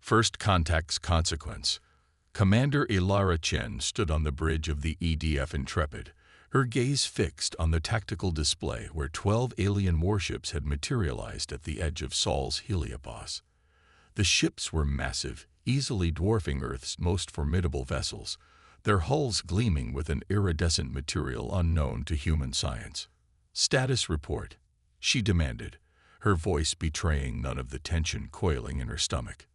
First contact's consequence. Commander Ilara Chen stood on the bridge of the EDF Intrepid, her gaze fixed on the tactical display where 12 alien warships had materialized at the edge of Sol's heliopause. The ships were massive, easily dwarfing Earth's most formidable vessels, their hulls gleaming with an iridescent material unknown to human science. "Status report," she demanded, her voice betraying none of the tension coiling in her stomach.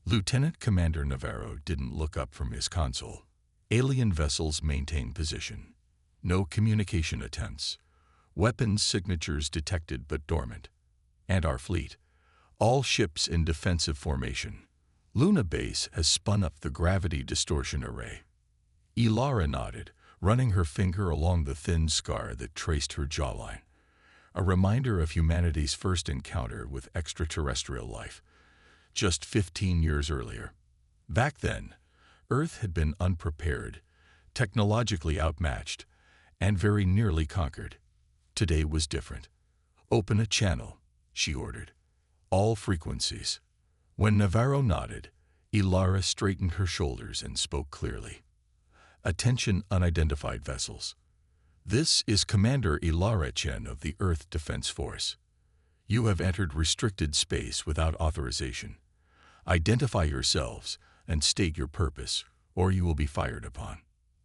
Lieutenant Commander Navarro didn't look up from his console. Alien vessels maintain position. No communication attempts. Weapons signatures detected but dormant. And our fleet. All ships in defensive formation. Luna Base has spun up the gravity distortion array. Ilara nodded, running her finger along the thin scar that traced her jawline. A reminder of humanity's first encounter with extraterrestrial life, just 15 years earlier. Back then, Earth had been unprepared, technologically outmatched, and very nearly conquered. Today was different. "Open a channel," she ordered. "All frequencies." When Navarro nodded, Ilara straightened her shoulders and spoke clearly. "Attention, unidentified vessels. This is Commander Ilara Chen of the Earth Defense Force. You have entered restricted space without authorization. Identify yourselves and state your purpose, or you will be fired upon."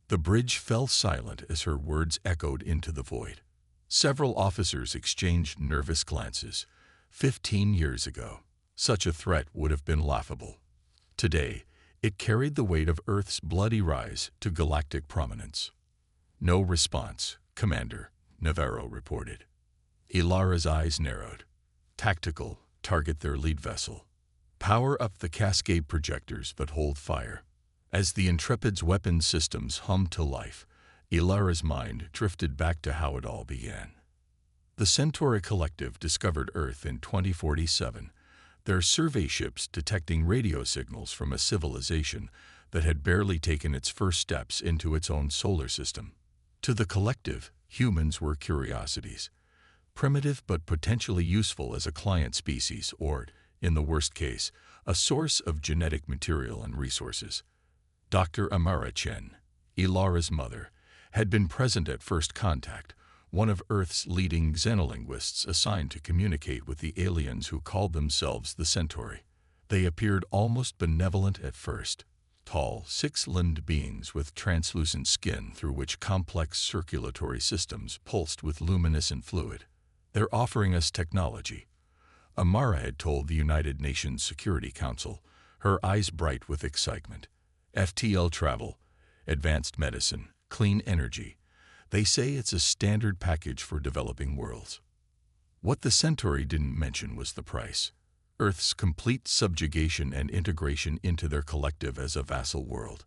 The bridge fell silent as her words echoed into the void. Several officers exchanged nervous glances. 15 years ago, such a threat would have been laughable. Today, it carried the weight of Earth's bloody rise to galactic prominence. "No response, Commander," Navarro reported. Ilara's eyes narrowed. "Tactical, target their lead vessel. Power up the cascade projectors but hold fire." As the Intrepid's weapon systems hummed to life, Ilara's mind drifted back to how it all began. The Centauri Collective discovered Earth in 2047, their survey ships detecting radio signals from a civilization that had barely taken its first steps into its own solar system. To the Collective, humans were curiosities, primitive but potentially useful as a client species or, in the worst case, a source of genetic material and resources. Dr. Amara Chen, Ilara's mother, had been present at first contact, one of Earth's leading xenolinguists assigned to communicate with the aliens who called themselves the Centauri. They appeared almost benevolent at first, tall, six-limbed beings with translucent skin through which complex circulatory systems pulsed with luminescent fluid. "They're offering us technology," Amara had told the United Nations Security Council, her eyes bright with excitement. "FTL travel, advanced medicine, clean energy. They say it's a standard package for developing worlds." What the Centauri didn't mention was the price. Earth's complete subjugation and integration into their collective as a vassal world.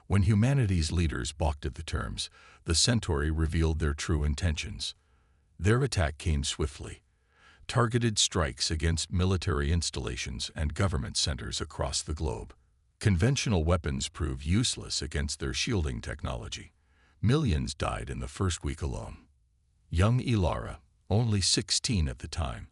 When humanity's leaders balked at the terms, the Centauri revealed their true intentions. Their attack came swiftly. Targeted strikes against military installations and government centers across the globe. Conventional weapons proved useless against their shielding technology. Millions died in the first week alone. Young Ilara, only 16 at the time,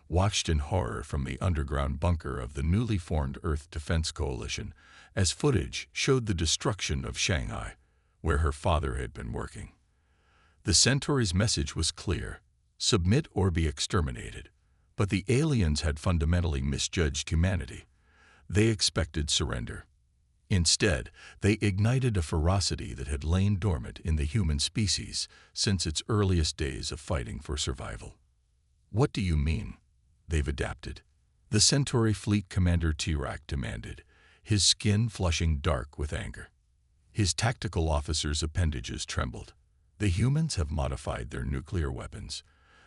watched in horror from the underground bunker of the newly formed Earth Defense Coalition as footage showed the destruction of Shanghai, where her father had been working. The Centauri's message was clear: submit or be exterminated. But the aliens had fundamentally misjudged humanity. They expected surrender. Instead, they ignited a ferocity that had lain dormant in the human species since its earliest days of fighting for survival. "What do you mean?" "They've adapted," the Centauri Fleet Commander Tirak demanded, his skin flushing dark with anger. His tactical officer's appendages trembled. "The humans have modified their nuclear weapons.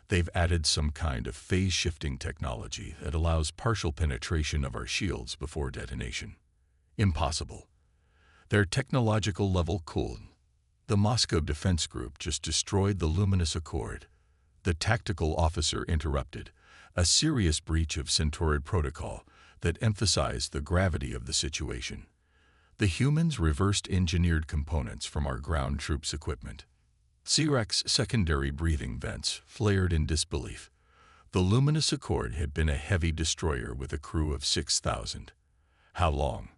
They've added some kind of phase-shifting technology that allows partial penetration of our shields before detonation." "Impossible. Their technological level cooled. The Moscow Defense Group just destroyed the Luminous Accord." The tactical officer interrupted, a serious breach of Centaurid protocol that emphasized the gravity of the situation. "The humans reversed engineered components from our ground troops' equipment." Tirak's secondary breathing vents flared in disbelief. The Luminous Accord had been a heavy destroyer with a crew of 6,000. How long?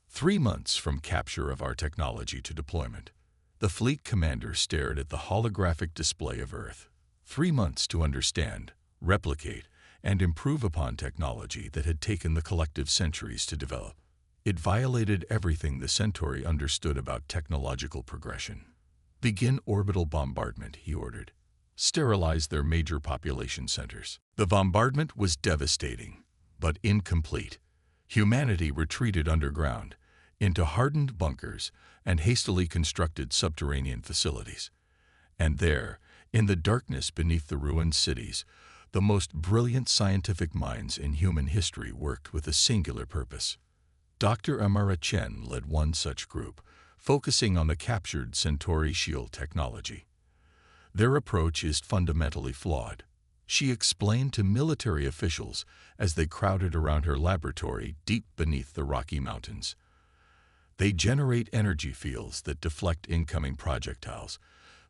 3 months from capture of our technology to deployment. The fleet commander stared at the holographic display of Earth. 3 months to understand, replicate, and improve upon technology that had taken the collective centuries to develop. It violated everything the Centauri understood about technological progression. Begin orbital bombardment, he ordered. Sterilize their major population centers. The bombardment was devastating, but incomplete. Humanity retreated underground, into hardened bunkers and hastily constructed subterranean facilities. And there, in the darkness beneath the ruined cities, the most brilliant scientific minds in human history worked with a singular purpose. Dr. Amara Chen led one such group, focusing on the captured Centauri shield technology. Their approach is fundamentally flawed, she explained to military officials as they crowded around her laboratory deep beneath the Rocky Mountains. They generate energy fields that deflect incoming projectiles,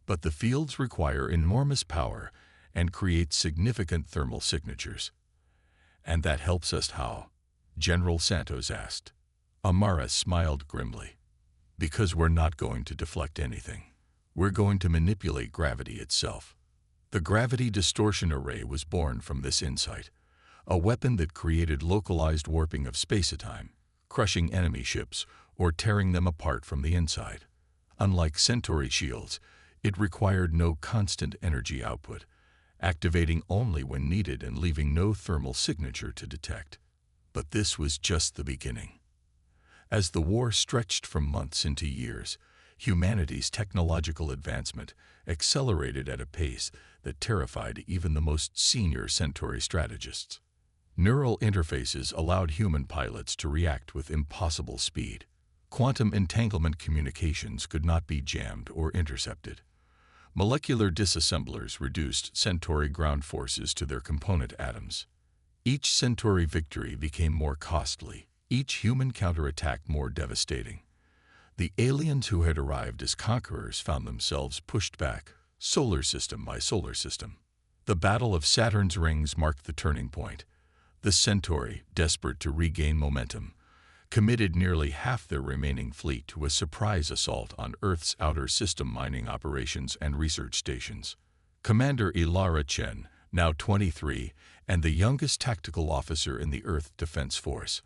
but the fields require enormous power and create significant thermal signatures. And that helps us how? General Santos asked. Amara smiled grimly. Because we're not going to deflect anything. We're going to manipulate gravity itself. The gravity distortion array was born from this insight, a weapon that created localized warping of space-time, crushing enemy ships or tearing them apart from the inside. Unlike Centauri shields, it required no constant energy output, activating only when needed and leaving no thermal signature to detect. But this was just the beginning. As the war stretched from months into years, humanity's technological advancement accelerated at a pace that terrified even the most senior Centauri strategists. Neural interfaces allowed human pilots to react with impossible speed. Quantum entanglement communications could not be jammed or intercepted. Molecular disassemblers reduced Centauri ground forces to their component atoms. Each Centauri victory became more costly, each human counterattack more devastating. The aliens who had arrived as conquerors found themselves pushed back, solar system by solar system. The Battle of Saturn's rings marked the turning point. The Centauri, desperate to regain momentum, committed nearly half their remaining fleet to a surprise assault on Earth's outer system mining operations and research stations. Commander Ilara Chen, now 23 and the youngest tactical officer in the Earth Defense Force,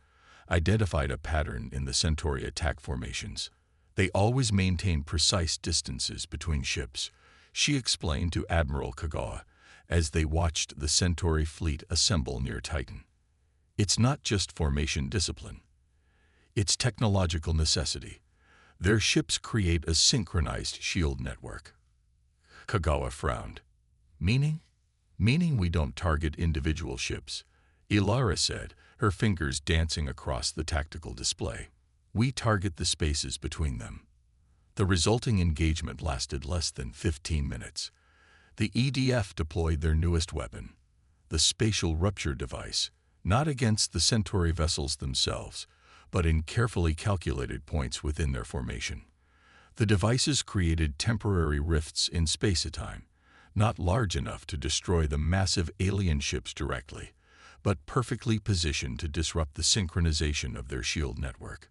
identified a pattern in the Centauri attack formations. They always maintain precise distances between ships, she explained to Admiral Kagawa as they watched the Centauri fleet assemble near Titan. It's not just formation discipline. It's technological necessity. Their ships create a synchronized shield network. Kagawa frowned. Meaning? Meaning we don't target individual ships, Ilara said, her fingers dancing across the tactical display. We target the spaces between them. The resulting engagement lasted less than 15 minutes. The EDF deployed their newest weapon, the spatial rupture device, not against the Centauri vessels themselves, but in carefully calculated points within their formation. The devices created temporary rifts in space-time, not large enough to destroy the massive alien ships directly, but perfectly positioned to disrupt the synchronization of their shield network.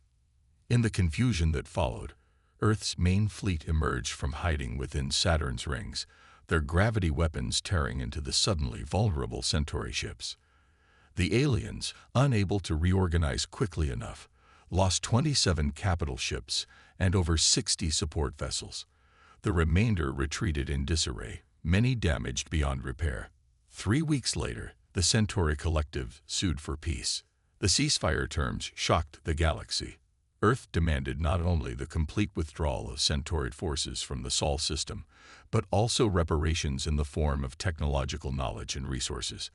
In the confusion that followed, Earth's main fleet emerged from hiding within Saturn's rings, their gravity weapons tearing into the suddenly vulnerable Centauri ships. The aliens, unable to reorganize quickly enough, lost 27 capital ships and over 60 support vessels. The remainder retreated in disarray, many damaged beyond repair. 3 weeks later, the Centauri Collective sued for peace. The ceasefire terms shocked the galaxy. Earth demanded not only the complete withdrawal of Centauri forces from the Sol system, but also reparations in the form of technological knowledge and resources.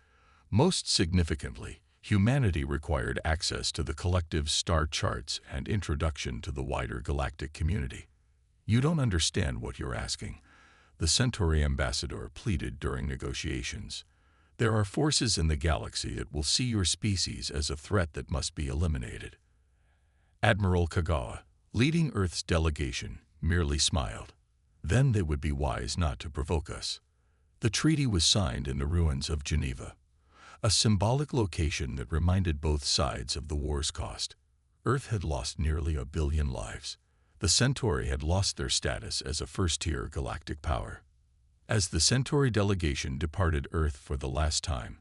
Most significantly, humanity required access to the collective's star charts and introduction to the wider galactic community. You don't understand what you're asking, the Centauri ambassador pleaded during negotiations. There are forces in the galaxy that will see your species as a threat that must be eliminated. Admiral Kagawa, leading Earth's delegation, merely smiled. Then they would be wise not to provoke us. The treaty was signed in the ruins of Geneva, a symbolic location that reminded both sides of the war's cost. Earth had lost nearly 1 billion lives. The Centauri had lost their status as a first-tier galactic power. As the Centauri delegation departed Earth for the last time,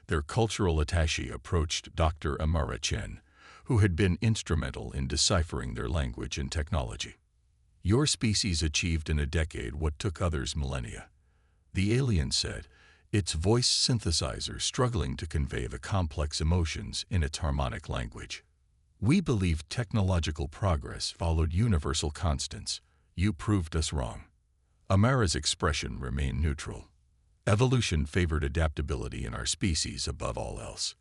their cultural attaché approached Dr. Amara Chen, who had been instrumental in deciphering their language and technology. "Your species achieved in a decade what took others millennia," the alien said, its voice synthesizer struggling to convey the complex emotions in its harmonic language. "We believed technological progress followed universal constants. You proved us wrong." Amara's expression remained neutral. "Evolution favored adaptability in our species above all else.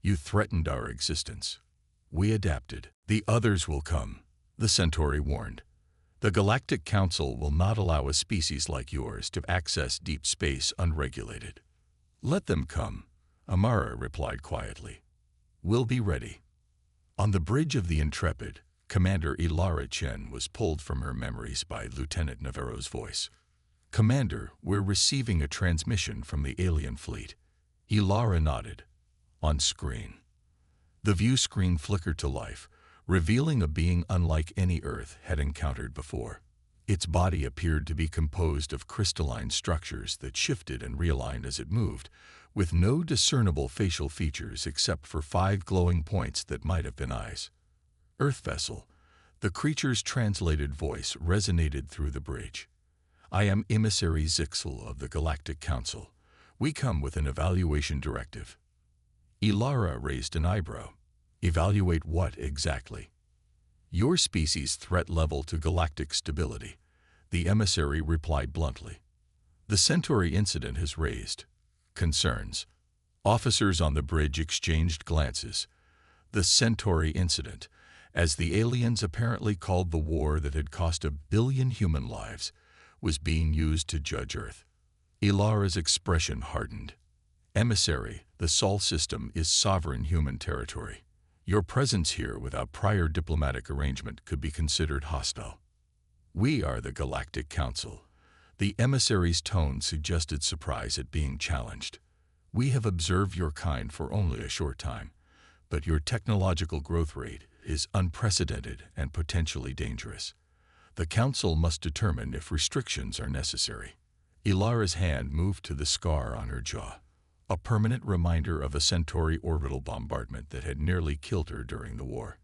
You threatened our existence. We adapted. The others will come," the Centauri warned. "The Galactic Council will not allow a species like yours to access deep space unregulated." "Let them come," Amara replied quietly. "We'll be ready." On the bridge of the Intrepid, Commander Ilara Chen was pulled from her memories by Lieutenant Navarro's voice. "Commander, we're receiving a transmission from the alien fleet." Ilara nodded. On screen. The view screen flickered to life, revealing a being unlike any Earth had encountered before. Its body appeared to be composed of crystalline structures that shifted and realigned as it moved, with no discernible facial features except for 5 glowing points that might have been eyes. "Earth vessel," the creature's translated voice resonated through the bridge. "I am Emissary Zixel of the Galactic Council. We come with an evaluation directive." Ilara raised an eyebrow. "Evaluate what exactly?" "Your species' threat level to galactic stability," the emissary replied bluntly. "The Centauri incident has raised concerns." Officers on the bridge exchanged glances. The Centauri incident, as the aliens apparently called the war that had cost 1 billion human lives, was being used to judge Earth. Ilara's expression hardened. "Emissary, the Sol system is sovereign human territory. Your presence here without prior diplomatic arrangement could be considered hostile." "We are the Galactic Council." The emissary's tone suggested surprise at being challenged. "We have observed your kind for only a short time, but your technological growth rate is unprecedented and potentially dangerous. The Council must determine if restrictions are necessary." Ilara's hand moved to the scar on her jaw, a permanent reminder of a Centauri orbital bombardment that had nearly killed her during the war.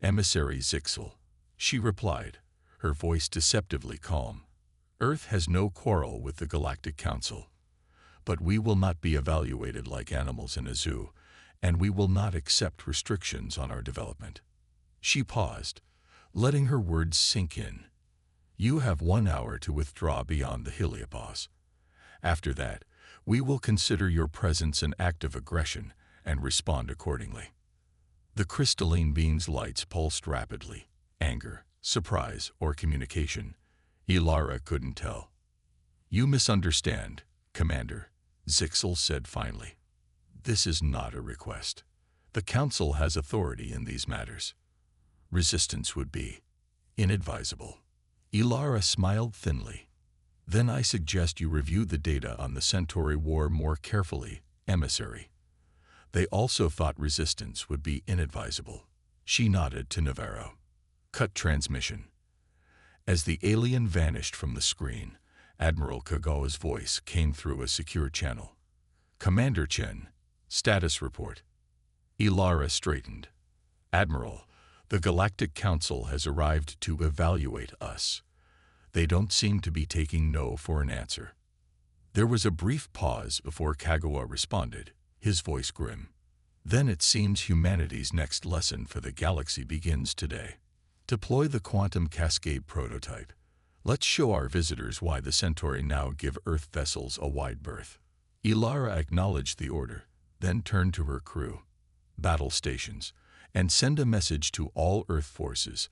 "Emissary Zixel," she replied, her voice deceptively calm. "Earth has no quarrel with the Galactic Council, but we will not be evaluated like animals in a zoo, and we will not accept restrictions on our development." She paused, letting her words sink in. "You have 1 hour to withdraw beyond the heliopause. After that, we will consider your presence an act of aggression and respond accordingly." The crystalline being's lights pulsed rapidly. Anger, surprise, or communication? Ilara couldn't tell. "You misunderstand, Commander," Zixel said finally. "This is not a request. The Council has authority in these matters. Resistance would be inadvisable." Ilara smiled thinly. "Then I suggest you review the data on the Centauri War more carefully, Emissary." They also thought resistance would be inadvisable. She nodded to Navarro. "Cut transmission." As the alien vanished from the screen, Admiral Kagawa's voice came through a secure channel. "Commander Chen, status report." Ilara straightened. "Admiral, the Galactic Council has arrived to evaluate us. They don't seem to be taking no for an answer." There was a brief pause before Kagawa responded, his voice grim. "Then it seems humanity's next lesson for the galaxy begins today. Deploy the quantum cascade prototype. Let's show our visitors why the Centauri now give Earth vessels a wide berth." Ilara acknowledged the order, then turned to her crew. "Battle stations, and send a message to all Earth forces.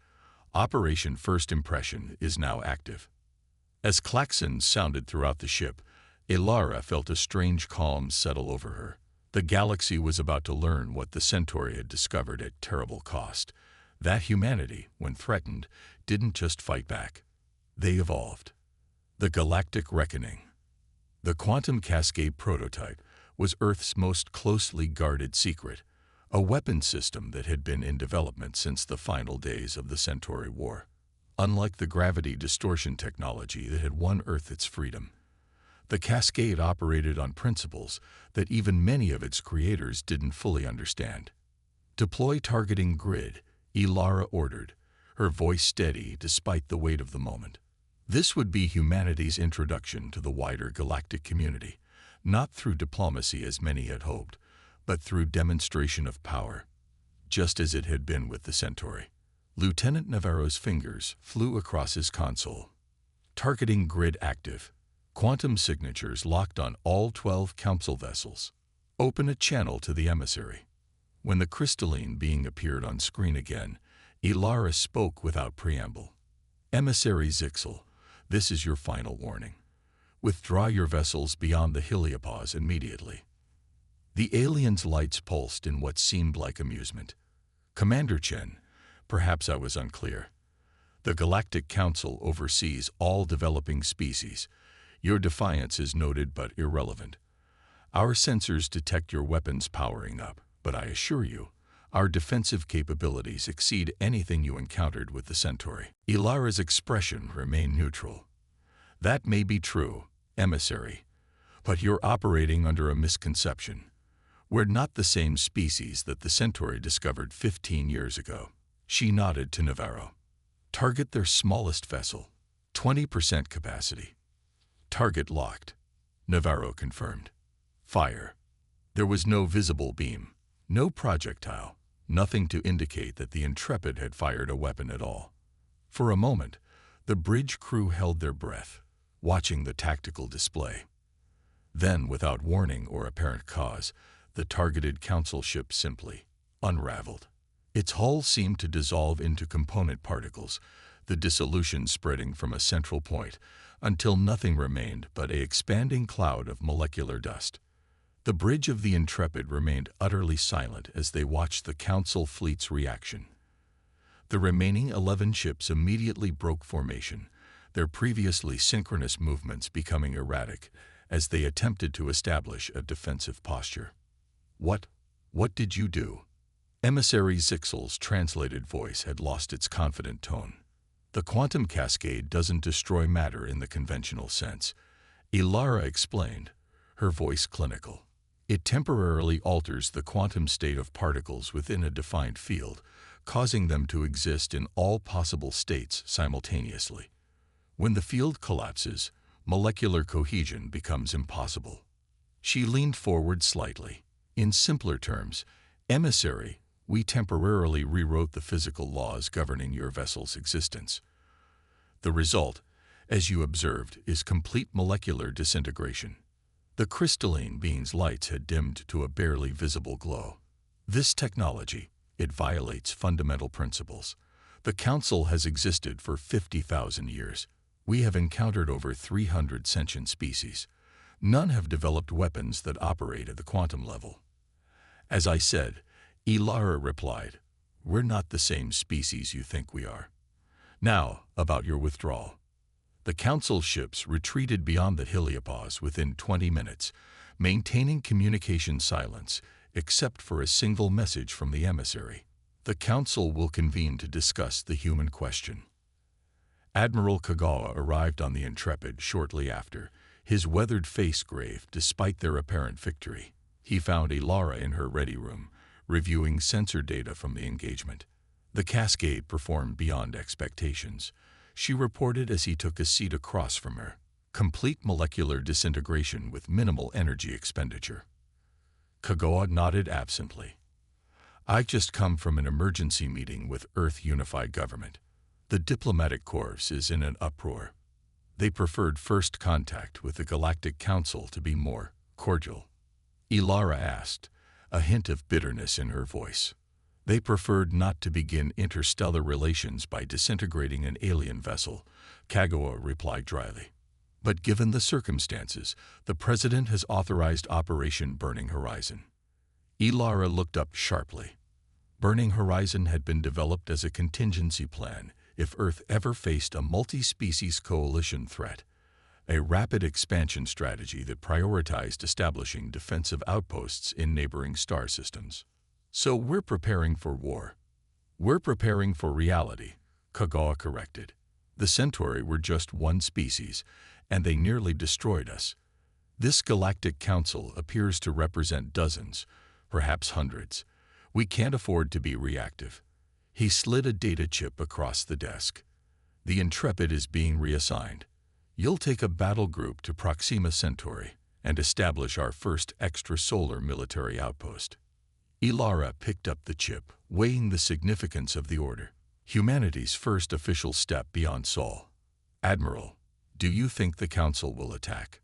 Operation First Impression is now active." As klaxons sounded throughout the ship, Ilara felt a strange calm settle over her. The galaxy was about to learn what the Centauri had discovered at terrible cost: that humanity, when threatened, didn't just fight back. They evolved. The Galactic Reckoning. The quantum cascade prototype was Earth's most closely guarded secret, a weapon system that had been in development since the final days of the Centauri War. Unlike the gravity distortion technology that had won Earth its freedom, the Cascade operated on principles that even many of its creators didn't fully understand. "Deploy targeting grid," Ilara ordered, her voice steady despite the weight of the moment. This would be humanity's introduction to the wider galactic community, not through diplomacy as many had hoped, but through demonstration of power, just as it had been with the Centauri. Lieutenant Navarro's fingers flew across his console. Targeting grid active. Quantum signatures locked on all 12 council vessels. Open a channel to the emissary. When the crystalline being appeared on screen again, Ilara spoke without preamble. "Emissary Zixel, this is your final warning. Withdraw your vessels beyond the heliopause immediately." The alien's lights pulsed in what seemed like amusement. "Commander Chen, perhaps I was unclear. The Galactic Council oversees all developing species. Your defiance is noted but irrelevant. Our sensors detect your weapons powering up, but I assure you, our defensive capabilities exceed anything you encountered with the Centauri." Ilara's expression remained neutral. "That may be true, emissary, but you're operating under a misconception. We're not the same species that the Centauri discovered 15 years ago." She nodded to Navarro. "Target their smallest vessel. 20% capacity." "Target locked," Navarro confirmed. "Fire." There was no visible beam, no projectile, nothing to indicate that the Intrepid had fired a weapon at all. For a moment, the bridge crew held their breath, watching the tactical display. Then, without warning or apparent cause, the targeted council ship simply unraveled. Its hull seemed to dissolve into component particles, the dissolution spreading from a central point until nothing remained but an expanding cloud of molecular dust. The bridge of the Intrepid remained utterly silent as they watched the Council fleet's reaction. The remaining 11 ships immediately broke formation, their previously synchronous movements becoming erratic as they attempted to establish a defensive posture. What did you do?" Emissary Zixel's translated voice had lost its confident tone. "The quantum cascade doesn't destroy matter in the conventional sense," Ilara explained, her voice clinical. "It temporarily alters the quantum state of particles within a defined field, causing them to exist in all possible states simultaneously. When the field collapses, molecular cohesion becomes impossible." She leaned forward slightly. "In simpler terms, emissary, we temporarily rewrote the physical laws governing your vessel's existence. The result, as you observed, is complete molecular disintegration. The crystalline being's lights had dimmed to a barely visible glow. This technology, it violates fundamental principles. The Council has existed for 50,000 years. We have encountered over 300 sentient species. None have developed weapons that operate at the quantum level." "As I said," Ilara replied, "we're not the same species you think we are. Now, about your withdrawal." The Council ships retreated beyond the heliopause within 20 minutes, maintaining communication silence except for a single message from the emissary. "The Council will convene to discuss the human question." Admiral Kagawa arrived on the Intrepid shortly after, his weathered face grave despite their apparent victory. He found Ilara in her ready room, reviewing sensor data from the engagement. The Cascade performed beyond expectations, she reported as he took a seat across from her. "Complete molecular disintegration with minimal energy expenditure." Kagawa nodded absently. "I just come from an emergency meeting with Earth Unified Government. The diplomatic corps is in an uproar. They preferred first contact with the Galactic Council to be more cordial." Ilara asked, a hint of bitterness in her voice. "They preferred not to begin interstellar relations by disintegrating an alien vessel," Kagawa replied dryly. "But given the circumstances, the President has authorized Operation Burning Horizon." Ilara looked up sharply. Burning Horizon had been developed as a contingency plan if Earth ever faced a multi-species coalition threat, a rapid expansion strategy that prioritized establishing defensive outposts in neighboring star systems. So we're preparing for war. We're preparing for reality, Kagawa corrected. The Centauri were just one species, and they nearly destroyed us. This galactic council appears to represent dozens, perhaps hundreds. We can't afford to be reactive. He slid a data chip across the desk. The Intrepid is being reassigned. You'll take a battle group to Proxima Centauri and establish our first extrasolar military outpost. Ilara picked up the chip, weighing the significance of the order. Humanity's first official step beyond Sol. Admiral, do you think the Council will attack?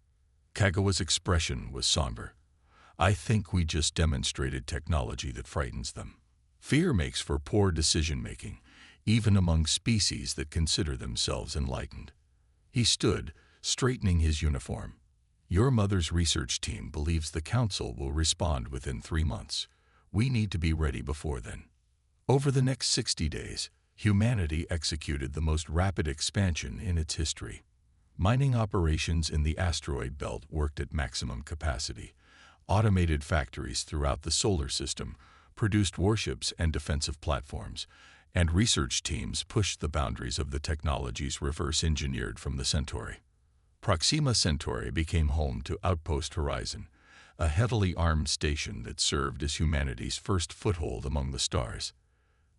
Kagawa's expression was somber. I think we just demonstrated technology that frightens them. Fear makes for poor decision-making, even among species that consider themselves enlightened. He stood, straightening his uniform. Your mother's research team believes the Council will respond within 3 months. We need to be ready before then. Over the next 60 days, humanity executed the most rapid expansion in its history. Mining operations in the asteroid belt worked at maximum capacity. Automated factories throughout the solar system produced warships and defensive platforms, and research teams pushed the boundaries of the technologies reverse-engineered from the Centauri. Proxima Centauri became home to Outpost Horizon, a heavily armed station that served as humanity's first foothold among the stars.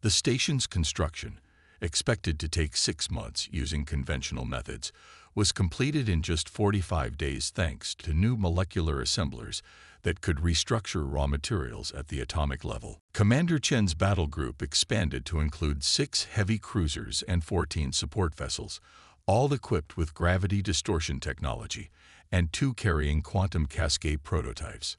The station's construction, expected to take 6 months using conventional methods, was completed in just 45 days thanks to new molecular assemblers that could restructure raw materials at the atomic level. Commander Chen's battle group expanded to include 6 heavy cruisers and 14 support vessels, all equipped with gravity distortion technology, and 2 carrying quantum cascade prototypes.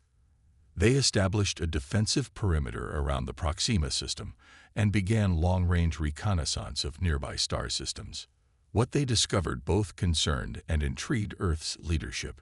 They established a defensive perimeter around the Proxima system and began long-range reconnaissance of nearby star systems. What they discovered both concerned and intrigued Earth's leadership.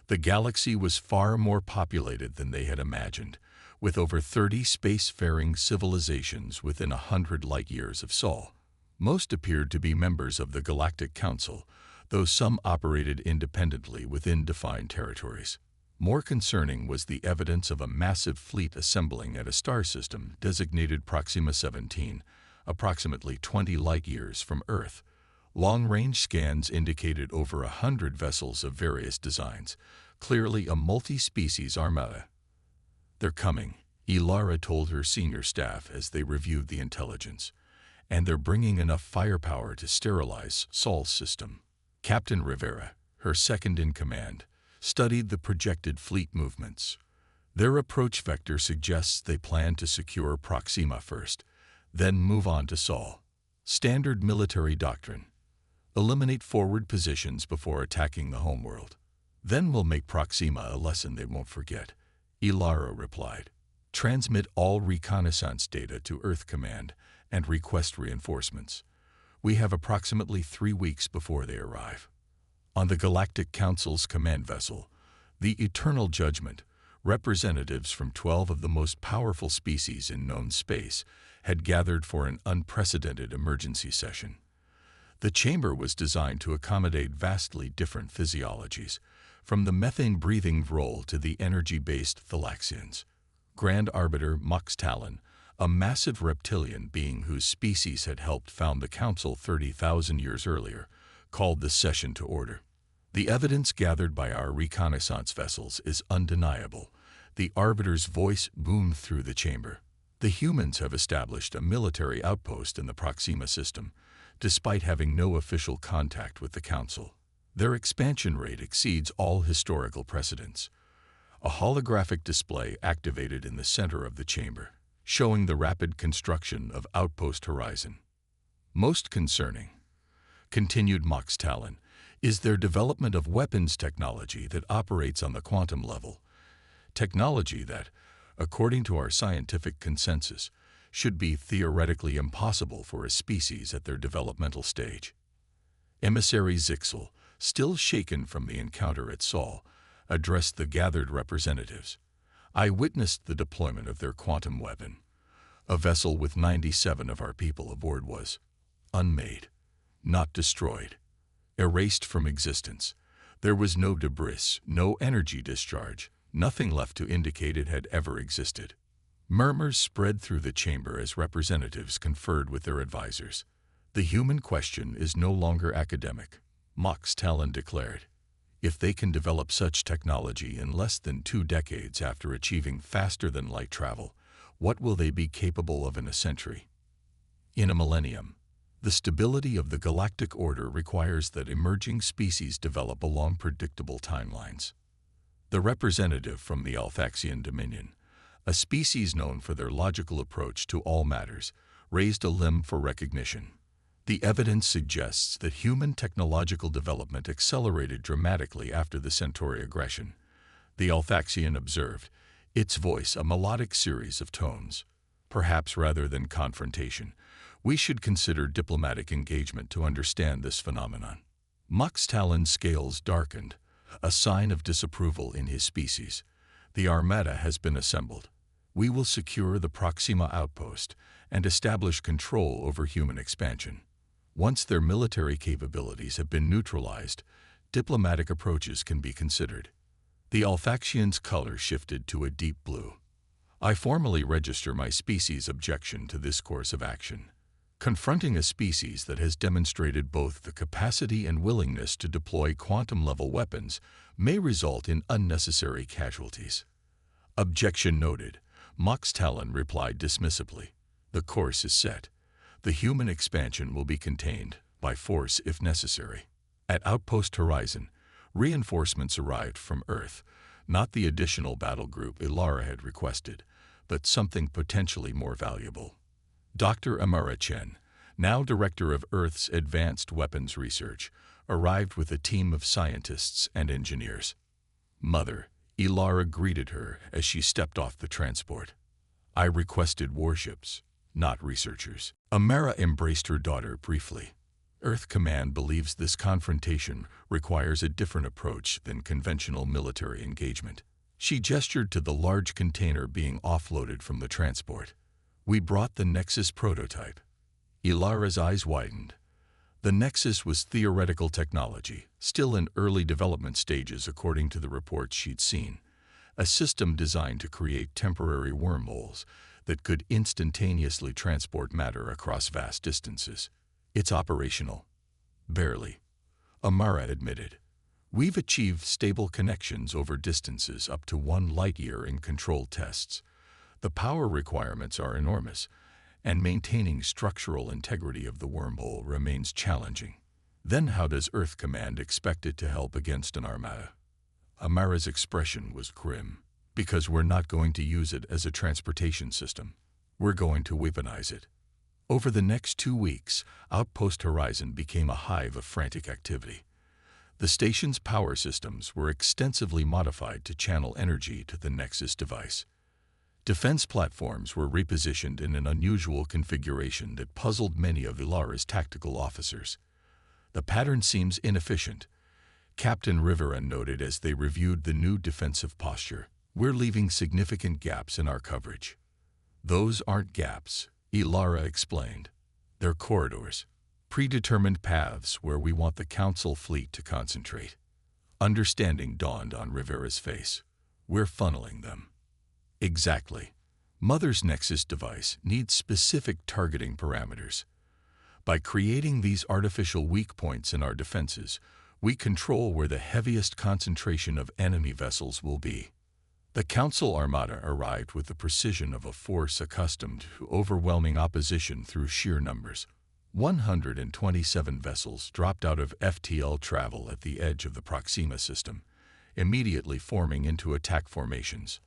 The galaxy was far more populated than they had imagined, with over 30 spacefaring civilizations within 100 light-years of Sol. Most appeared to be members of the Galactic Council, though some operated independently within defined territories. More concerning was the evidence of a massive fleet assembling at a star system designated Proxima 17, approximately 20 light-years from Earth. Long-range scans indicated over 100 vessels of various designs, clearly a multi-species armada. They're coming, Ilara told her senior staff as they reviewed the intelligence, and they're bringing enough firepower to sterilize Sol's system. Captain Rivera, her second-in-command, studied the projected fleet movements. Their approach vector suggests they plan to secure Proxima first, then move on to Sol. Standard military doctrine. Eliminate forward positions before attacking the homeworld. Then we'll make Proxima a lesson they won't forget, Ilara replied. Transmit all reconnaissance data to Earth Command and request reinforcements. We have approximately 3 weeks before they arrive. On the Galactic Council's command vessel, the Eternal Judgment, representatives from 12 of the most powerful species in known space had gathered for an unprecedented emergency session. The chamber was designed to accommodate vastly different physiologies, from the methane-breathing Vrol to the energy-based Thalaxians. Grand Arbiter Mox Talon, a massive reptilian being whose species had helped found the Council 30,000 years earlier, called the session to order. The evidence gathered by our reconnaissance vessels is undeniable. The Arbiter's voice boomed through the chamber. The humans have established a military outpost in the Proxima system, despite having no official contact with the Council. Their expansion rate exceeds all historical precedents. A holographic display activated in the center of the chamber, showing the rapid construction of Outpost Horizon. Most concerning, continued Mox Talon, is their development of weapons technology that operates on the quantum level. Technology that, according to our scientific consensus, should be theoretically impossible for a species at their developmental stage. Emissary Zixel, still shaken from the encounter at Sol, addressed the gathered representatives. I witnessed the deployment of their quantum weapon. A vessel with 97 of our people aboard was unmade, not destroyed, erased from existence. There was no debris, no energy discharge, nothing left to indicate it had ever existed. Murmurs spread through the chamber as representatives conferred with their advisors. The human question is no longer academic, Mox Talon declared. If they can develop such technology in less than 2 decades after achieving faster-than-light travel, what will they be capable of in a century? In a millennium. The stability of the galactic order requires that emerging species develop along predictable timelines. The representative from the Alphaxian Dominion, a species known for their logical approach to all matters, raised a limb for recognition. The evidence suggests that human technological development accelerated dramatically after the Centauri aggression. The Alphaxian observed, its voice a melodic series of tones. Perhaps rather than confrontation, we should consider diplomatic engagement to understand this phenomenon. Mox Talon's scales darkened, a sign of disapproval in his species. The Armada has been assembled. We will secure the Proxima outpost and establish control over human expansion. Once their military capabilities have been neutralized, diplomatic approaches can be considered. The Alphaxian's color shifted to a deep blue. I formally register my species' objection to this course of action. Confronting a species that has demonstrated both the capacity and willingness to deploy quantum-level weapons may result in unnecessary casualties. Objection noted. Mox Talon replied dismissively. The course is set. The human expansion will be contained, by force if necessary. At Outpost Horizon, reinforcements arrived from Earth, not the additional battle group Ilara had requested, but something potentially more valuable. Dr. Amara Chen, now director of Earth's Advanced Weapons Research, arrived with a team of scientists and engineers. Mother, Ilara greeted her as she stepped off the transport. I requested warships, not researchers. Amara embraced her daughter briefly. Earth Command believes this confrontation requires a different approach than conventional military engagement. She gestured to the large container being offloaded from the transport. We brought the Nexus prototype. Ilara's eyes widened. The Nexus was theoretical technology, still in early development stages according to the reports she'd seen. A system designed to create temporary wormholes that could instantaneously transport matter across vast distances. It's operational. Barely. Amara admitted. We've achieved stable connections over distances up to 1 light-year in controlled tests. The power requirements are enormous, and maintaining structural integrity of the wormhole remains challenging. Then how does Earth Command expect it to help against an armada? Amara's expression was grim. Because we're not going to use it as a transportation system. We're going to weaponize it. Over the next 2 weeks, Outpost Horizon became a hive of frantic activity. The station's power systems were extensively modified to channel energy to the Nexus device. Defense platforms were repositioned in an unusual configuration that puzzled many of Ilara's tactical officers. The pattern seems inefficient, Captain Rivera noted as they reviewed the new defensive posture. We're leaving significant gaps in our coverage. Those aren't gaps, Ilara explained. They're corridors, predetermined paths where we want the Council fleet to concentrate. Understanding dawned on Rivera's face. We're funneling them. Exactly. Mother's Nexus device needs specific targeting parameters. By creating these artificial weak points in our defenses, we control where the heaviest concentration of enemy vessels will be. The Council Armada arrived with the precision of a force accustomed to overwhelming opposition through sheer numbers. 127 vessels dropped out of FTL travel at the edge of the Proxima system, immediately forming into attack formations.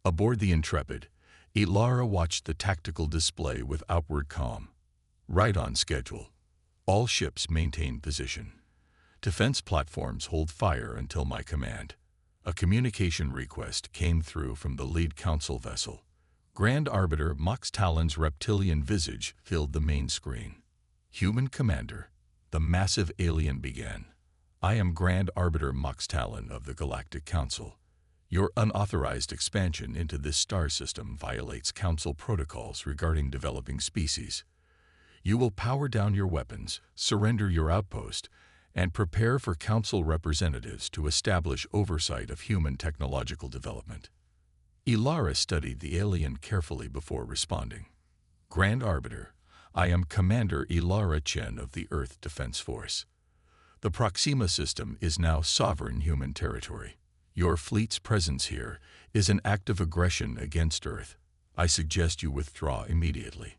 Aboard the Intrepid, Ilara watched the tactical display with outward calm. Right on schedule. All ships maintain position. Defense platforms hold fire until my command. A communication request came through from the lead Council vessel. Grand Arbiter Mox Talon's reptilian visage filled the main screen. Human Commander, the massive alien began. I am Grand Arbiter Mox Talon of the Galactic Council. Your unauthorized expansion into this star system violates Council protocols regarding developing species. You will power down your weapons, surrender your outpost, and prepare for Council representatives to establish oversight of human technological development. Ilara studied the alien carefully before responding. Grand Arbiter, I am Commander Ilara Chen of the Earth Defense Force. The Proxima system is now sovereign human territory. Your fleet's presence here is an act of aggression against Earth. I suggest you withdraw immediately.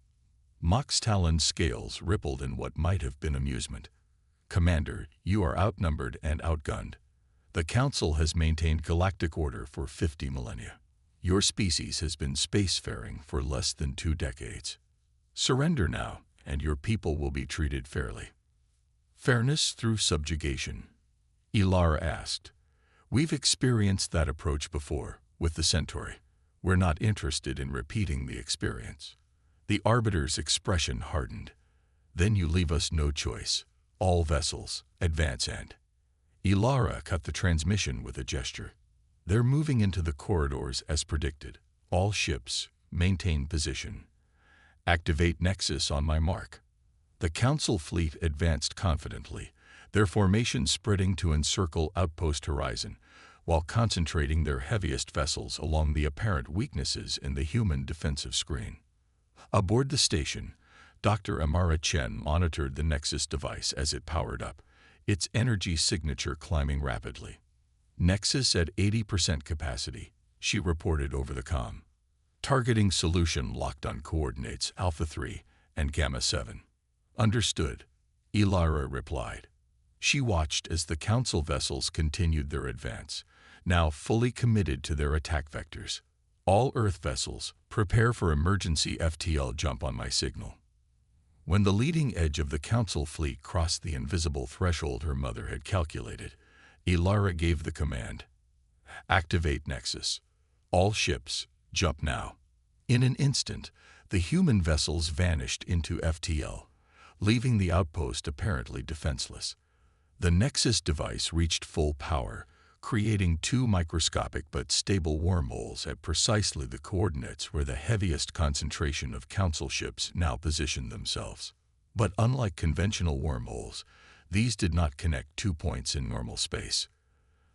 Mox Talon's scales rippled in what might have been amusement. Commander, you are outnumbered and outgunned. The Council has maintained galactic order for 50 millennia. Your species has been spacefaring for less than 2 decades. Surrender now, and your people will be treated fairly. Fairness through subjugation? Ilara asked. We've experienced that approach before, with the Centauri. We're not interested in repeating the experience. The Arbiter's expression hardened. Then you leave us no choice. All vessels, advance and. Ilara cut the transmission with a gesture. They're moving into the corridors as predicted. All ships, maintain position. Activate Nexus on my mark. The Council fleet advanced confidently, their formation spreading to encircle outpost horizon, while concentrating their heaviest vessels along the apparent weaknesses in the human defensive screen. Aboard the station, Dr. Amara Chen monitored the Nexus device as it powered up, its energy signature climbing rapidly. Nexus at 80% capacity, she reported over the comm. Targeting solution locked on coordinates Alpha 3 and Gamma 7. Understood, Ilara replied. She watched as the Council vessels continued their advance, now fully committed to their attack vectors. All Earth vessels, prepare for emergency FTL jump on my signal. When the leading edge of the Council fleet crossed the invisible threshold her mother had calculated, Ilara gave the command. Activate Nexus. All ships, jump now. In an instant, the human vessels vanished into FTL, leaving the outpost apparently defenseless. The Nexus device reached full power, creating 2 microscopic but stable wormholes at precisely the coordinates where the heaviest concentration of Council ships now positioned themselves. But unlike conventional wormholes, these did not connect 2 points in normal space.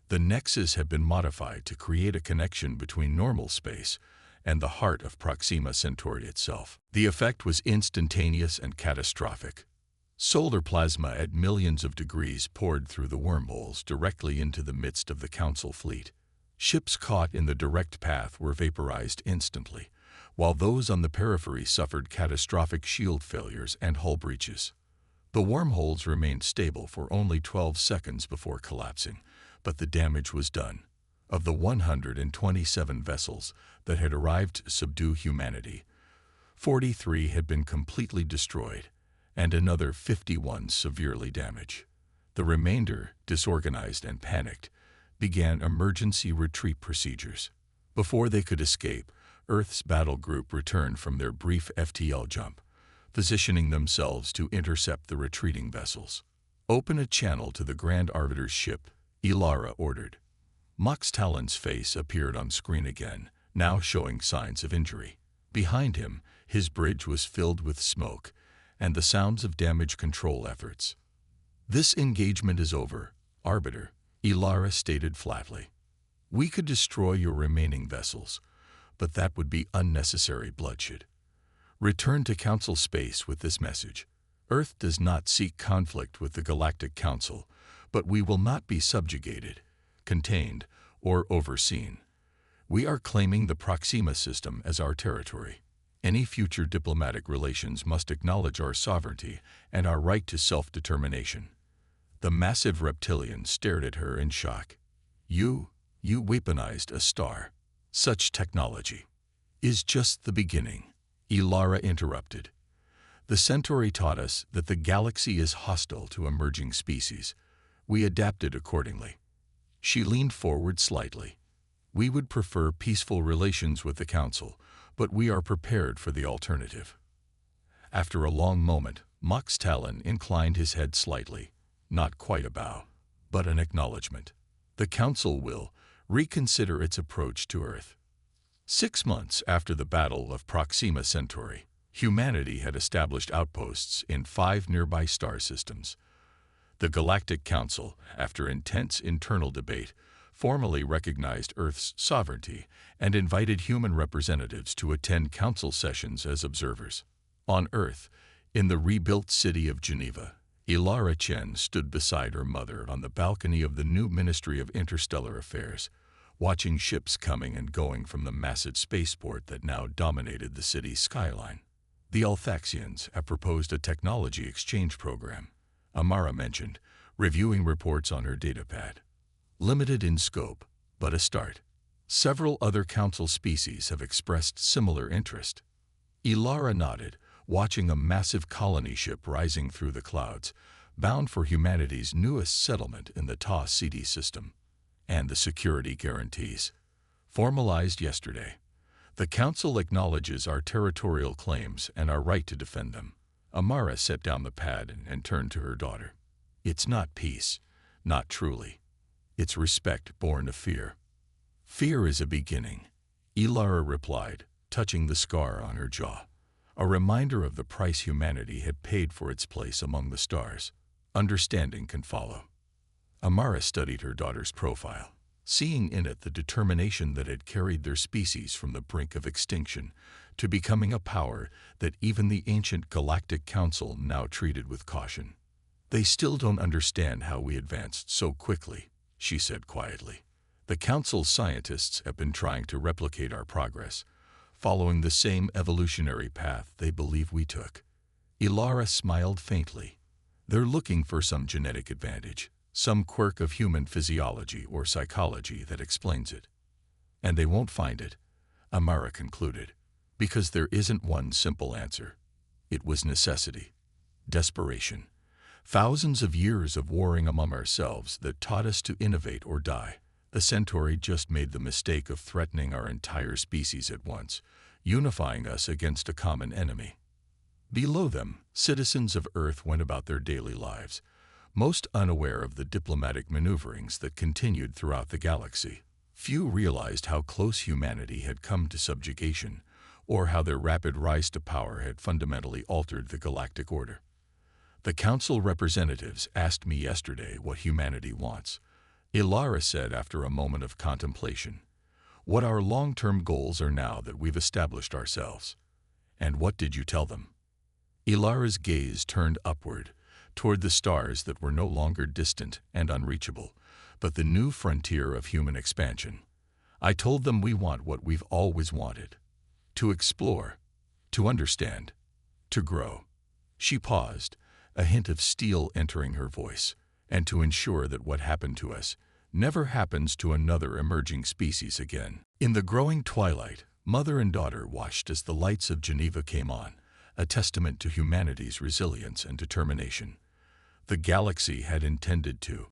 The Nexus had been modified to create a connection between normal space and the heart of Proxima Centauri itself. The effect was instantaneous and catastrophic. Solar plasma at millions of degrees poured through the wormholes directly into the midst of the Council fleet. Ships caught in the direct path were vaporized instantly, while those on the periphery suffered catastrophic shield failures and hull breaches. The wormholes remained stable for only 12 seconds before collapsing, but the damage was done. Of the 127 vessels that had arrived to subdue humanity, 43 had been completely destroyed, and another 51 severely damaged. The remainder, disorganized and panicked, began emergency retreat procedures. Before they could escape, Earth's battle group returned from their brief FTL jump, positioning themselves to intercept the retreating vessels. Open a channel to the Grand Arbiter's ship, Ilara ordered. Mox Talon's face appeared on screen again, now showing signs of injury. Behind him, his bridge was filled with smoke and the sounds of damage control efforts. This engagement is over, Arbiter, Ilara stated flatly. We could destroy your remaining vessels, but that would be unnecessary bloodshed. Return to Council space with this message. Earth does not seek conflict with the Galactic Council, but we will not be subjugated, contained, or overseen. We are claiming the Proxima system as our territory. Any future diplomatic relations must acknowledge our sovereignty and our right to self-determination. The massive reptilian stared at her in shock. You weaponized a star. Such technology is just the beginning, Ilara interrupted. The Centauri taught us that the galaxy is hostile to emerging species. We adapted accordingly. She leaned forward slightly. We would prefer peaceful relations with the Council, but we are prepared for the alternative. After a long moment, Mox Talon inclined his head slightly, not quite a bow, but an acknowledgement. The Council will reconsider its approach to Earth. 6 months after the Battle of Proxima Centauri, humanity had established outposts in 5 nearby star systems. The Galactic Council, after intense internal debate, formally recognized Earth's sovereignty and invited human representatives to attend council sessions as observers. On Earth, in the rebuilt city of Geneva, Ilara Chen stood beside her mother on the balcony of the new Ministry of Interstellar Affairs, watching ships coming and going from the massive spaceport that now dominated the city's skyline. The Althaxians have proposed a technology exchange program, Amara mentioned, reviewing reports on her datapad. Limited in scope, but a start. Several other council species have expressed similar interest. Ilara nodded, watching a massive colony ship rising through the clouds, bound for humanity's newest settlement in the Ta-Ceti system. And the security guarantees. Formalized yesterday. The Council acknowledges our territorial claims and our right to defend them. Amara set down the pad and turned to her daughter. It's not peace, not truly. It's respect born of fear. Fear is a beginning, Ilara replied, touching the scar on her jaw. A reminder of the price humanity had paid for its place among the stars. Understanding can follow. Amara studied her daughter's profile, seeing in it the determination that had carried their species from the brink of extinction to becoming a power that even the ancient Galactic Council now treated with caution. They still don't understand how we advanced so quickly, she said quietly. The Council's scientists have been trying to replicate our progress, following the same evolutionary path they believe we took. Ilara smiled faintly. They're looking for some genetic advantage, some quirk of human physiology or psychology that explains it. And they won't find it, Amara concluded, because there isn't one simple answer. It was necessity, desperation, thousands of years of warring among ourselves that taught us to innovate or die. The Centauri just made the mistake of threatening our entire species at once, unifying us against a common enemy. Below them, citizens of Earth went about their daily lives, most unaware of the diplomatic maneuverings that continued throughout the galaxy. Few realized how close humanity had come to subjugation, or how their rapid rise to power had fundamentally altered the galactic order. The Council representatives asked me yesterday what humanity wants. Ilara said after a moment of contemplation, what our long-term goals are now that we've established ourselves. And what did you tell them? Ilara's gaze turned upward, toward the stars that were no longer distant and unreachable, but the new frontier of human expansion. I told them we want what we've always wanted. To explore, to understand, to grow. She paused, a hint of steel entering her voice, and to ensure that what happened to us never happens to another emerging species again. In the growing twilight, mother and daughter watched as the lights of Geneva came on, a testament to humanity's resilience and determination. The galaxy had intended to